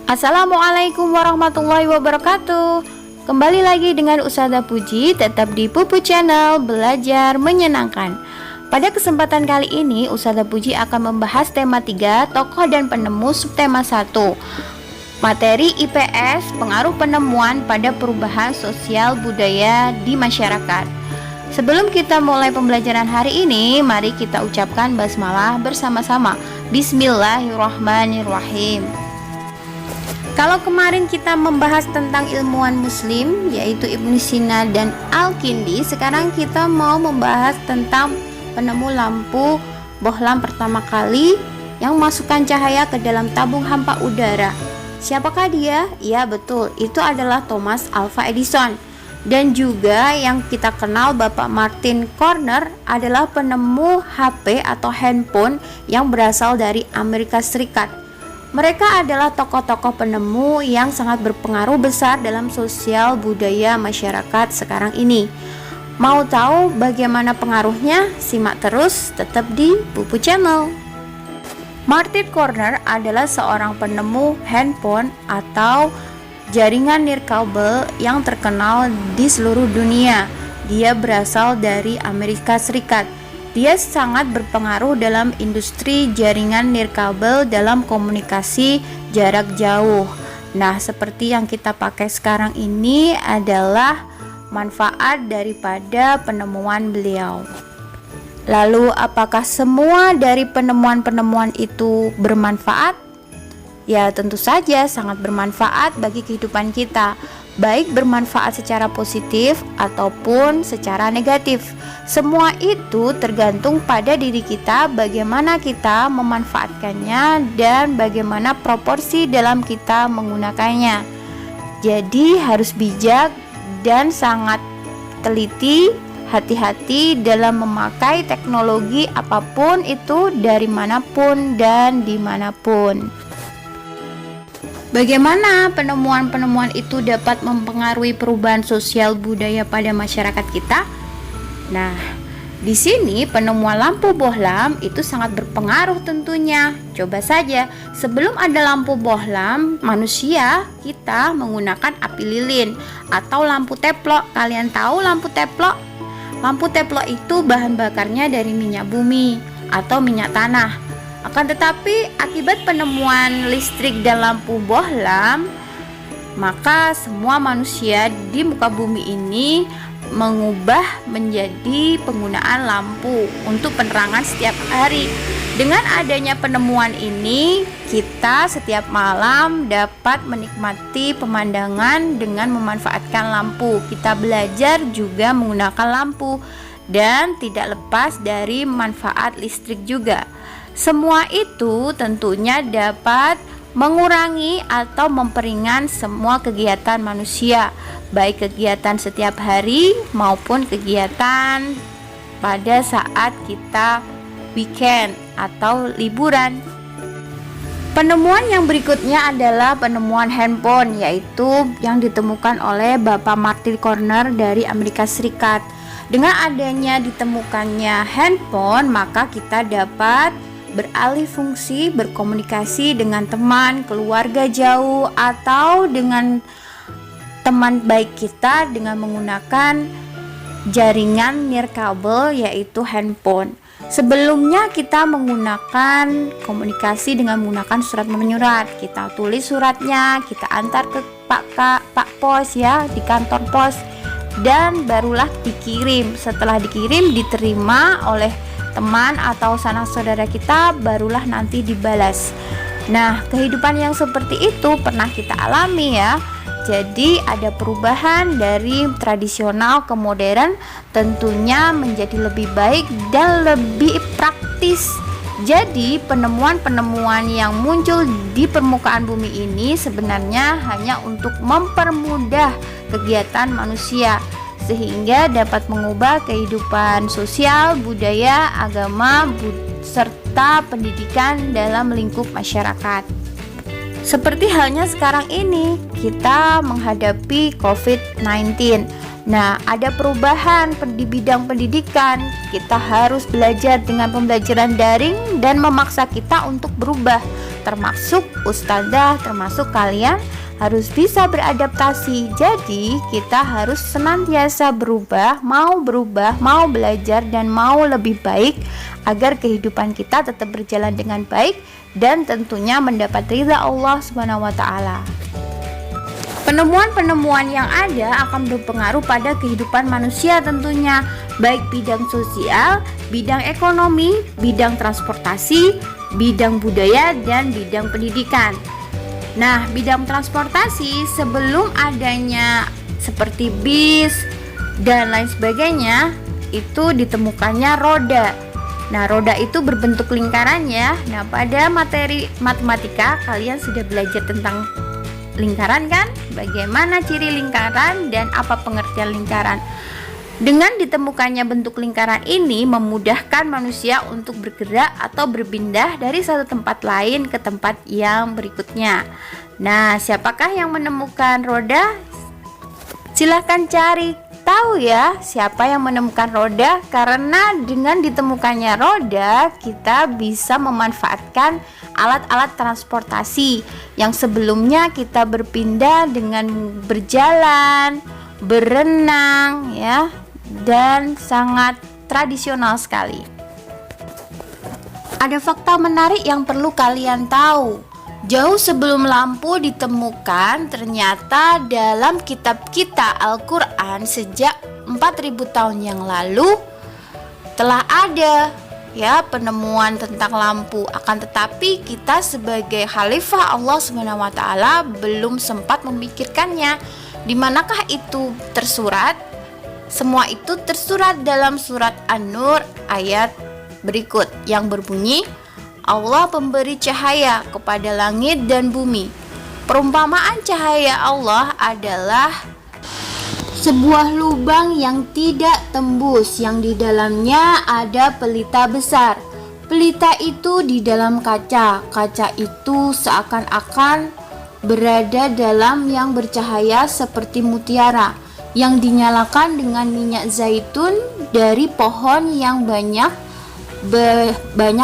Assalamualaikum warahmatullahi wabarakatuh. Kembali lagi dengan Ustazah Puji, tetap di Pupu Channel Belajar Menyenangkan. Pada kesempatan kali ini Ustazah Puji akan membahas tema 3, tokoh dan penemu, subtema 1, materi IPS, pengaruh penemuan pada perubahan sosial budaya di masyarakat. Sebelum kita mulai pembelajaran hari ini, mari kita ucapkan basmalah bersama-sama. Bismillahirrahmanirrahim. Kalau kemarin kita membahas tentang ilmuwan muslim, yaitu Ibnu Sina dan Al-Kindi, sekarang kita mau membahas tentang penemu lampu bohlam pertama kali yang memasukkan cahaya ke dalam tabung hampa udara. Siapakah dia? Ya betul, itu adalah Thomas Alva Edison. Dan juga yang kita kenal Bapak Martin Corner adalah penemu HP atau handphone yang berasal dari Amerika Serikat. Mereka adalah tokoh-tokoh penemu yang sangat berpengaruh besar dalam sosial budaya masyarakat sekarang ini. Mau tahu bagaimana pengaruhnya? Simak terus, tetap di Pupu Channel. Martin Corner adalah seorang penemu handphone atau jaringan nirkabel yang terkenal di seluruh dunia. Dia berasal dari Amerika Serikat. Dia sangat berpengaruh dalam industri jaringan nirkabel dalam komunikasi jarak jauh. Nah, seperti yang kita pakai sekarang ini adalah manfaat daripada penemuan beliau. Lalu, apakah semua dari penemuan-penemuan itu bermanfaat? Ya, tentu saja sangat bermanfaat bagi kehidupan kita, baik bermanfaat secara positif ataupun secara negatif. Semua itu tergantung pada diri kita, bagaimana kita memanfaatkannya dan bagaimana proporsi dalam kita menggunakannya. Jadi harus bijak dan sangat teliti, hati-hati dalam memakai teknologi apapun itu, dari manapun dan dimanapun. Bagaimana penemuan-penemuan itu dapat mempengaruhi perubahan sosial budaya pada masyarakat kita? Nah, di sini penemuan lampu bohlam itu sangat berpengaruh tentunya. Coba saja, sebelum ada lampu bohlam, manusia kita menggunakan api lilin atau lampu teplok. Kalian tahu lampu teplok? Lampu teplok itu bahan bakarnya dari minyak bumi atau minyak tanah. Akan tetapi akibat penemuan listrik dan lampu bohlam, maka semua manusia di muka bumi ini mengubah menjadi penggunaan lampu untuk penerangan setiap hari. Dengan adanya penemuan ini, kita setiap malam dapat menikmati pemandangan dengan memanfaatkan lampu. Kita belajar juga menggunakan lampu dan tidak lepas dari manfaat listrik juga. Semua itu tentunya dapat mengurangi atau memperingan semua kegiatan manusia, baik kegiatan setiap hari maupun kegiatan pada saat kita weekend atau liburan. Penemuan yang berikutnya adalah penemuan handphone, yaitu yang ditemukan oleh Bapak Martin Corner dari Amerika Serikat. Dengan adanya ditemukannya handphone, maka kita dapat beralih fungsi, berkomunikasi dengan teman, keluarga jauh, atau dengan teman baik kita dengan menggunakan jaringan nirkabel, yaitu handphone. Sebelumnya kita menggunakan komunikasi dengan menggunakan surat menyurat. Kita tulis suratnya, kita antar ke Pak Pos ya, di kantor pos, dan barulah dikirim. Setelah dikirim, diterima oleh teman atau sanak saudara kita, barulah nanti dibalas. Nah, kehidupan yang seperti itu pernah kita alami ya. Jadi ada perubahan dari tradisional ke modern, tentunya menjadi lebih baik dan lebih praktis. Jadi penemuan-penemuan yang muncul di permukaan bumi ini sebenarnya hanya untuk mempermudah kegiatan manusia, sehingga dapat mengubah kehidupan sosial, budaya, agama, serta pendidikan dalam lingkup masyarakat. Seperti halnya sekarang ini, kita menghadapi COVID-19. Nah, ada perubahan di bidang pendidikan. Kita harus belajar dengan pembelajaran daring dan memaksa kita untuk berubah. termasuk ustadzah, termasuk kalian harus bisa beradaptasi. Jadi kita harus senantiasa berubah, mau belajar dan mau lebih baik agar kehidupan kita tetap berjalan dengan baik dan tentunya mendapat ridha Allah Subhanahu wa taala. Penemuan-penemuan yang ada akan berpengaruh pada kehidupan manusia tentunya, baik bidang sosial, bidang ekonomi, bidang transportasi, bidang budaya, dan bidang pendidikan. Nah, bidang transportasi sebelum adanya seperti bis dan lain sebagainya, itu ditemukannya roda. Nah, roda itu berbentuk lingkaran ya. Nah, pada materi matematika kalian sudah belajar tentang lingkaran kan? Bagaimana ciri lingkaran dan apa pengertian lingkaran? Dengan ditemukannya bentuk lingkaran ini memudahkan manusia untuk bergerak atau berpindah dari satu tempat lain ke tempat yang berikutnya. Nah, siapakah yang menemukan roda? Silahkan cari tahu ya siapa yang menemukan roda, karena dengan ditemukannya roda kita bisa memanfaatkan alat-alat transportasi yang sebelumnya kita berpindah dengan berjalan, berenang ya, dan sangat tradisional sekali. Ada fakta menarik yang perlu kalian tahu. Jauh sebelum lampu ditemukan, ternyata dalam kitab kita Al-Quran sejak 4000 tahun yang lalu telah ada ya penemuan tentang lampu. Akan tetapi kita sebagai khalifah Allah Subhanahu wa taala belum sempat memikirkannya. Di manakah itu tersurat? Semua itu tersurat dalam surat An-Nur ayat berikut yang berbunyi, Allah pemberi cahaya kepada langit dan bumi. Perumpamaan cahaya Allah adalah sebuah lubang yang tidak tembus, yang di dalamnya ada pelita besar. Pelita itu di dalam kaca. Kaca itu seakan-akan berada dalam yang bercahaya seperti mutiara, yang dinyalakan dengan minyak zaitun dari pohon yang banyak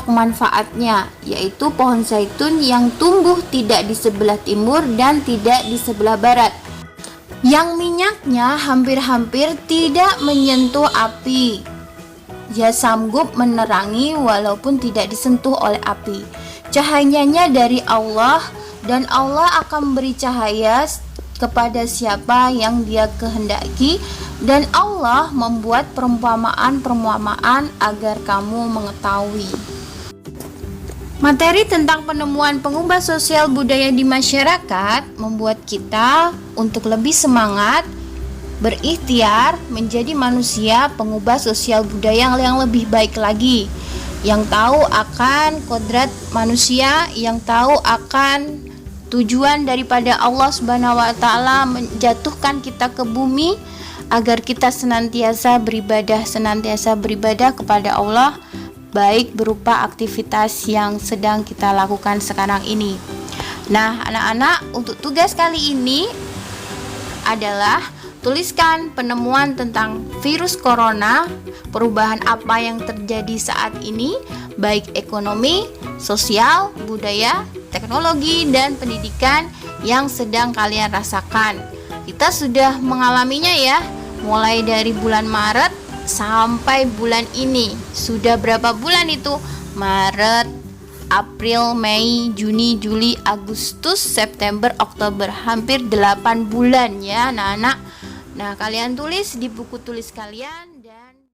manfaatnya, yaitu pohon zaitun yang tumbuh tidak di sebelah timur dan tidak di sebelah barat, yang minyaknya hampir-hampir tidak menyentuh api. Ia sanggup menerangi walaupun tidak disentuh oleh api. Cahayanya dari Allah, dan Allah akan memberi cahaya kepada siapa yang Dia kehendaki, dan Allah membuat perumpamaan agar kamu mengetahui. Materi tentang penemuan pengubah sosial budaya di masyarakat membuat kita untuk lebih semangat, berikhtiar menjadi manusia pengubah sosial budaya yang lebih baik lagi, yang tahu akan kodrat manusia, yang tahu akan tujuan daripada Allah Subhanahu wa taala menjatuhkan kita ke bumi agar kita senantiasa beribadah kepada Allah, baik berupa aktivitas yang sedang kita lakukan sekarang ini. Nah, anak-anak, untuk tugas kali ini adalah tuliskan penemuan tentang virus corona, perubahan apa yang terjadi saat ini, baik ekonomi, sosial, budaya, teknologi, dan pendidikan yang sedang kalian rasakan. Kita sudah mengalaminya ya, mulai dari bulan Maret sampai bulan ini. Sudah berapa bulan itu? Maret, April, Mei, Juni, Juli, Agustus, September, Oktober. Hampir 8 bulan ya anak-anak. Nah, kalian tulis di buku tulis kalian dan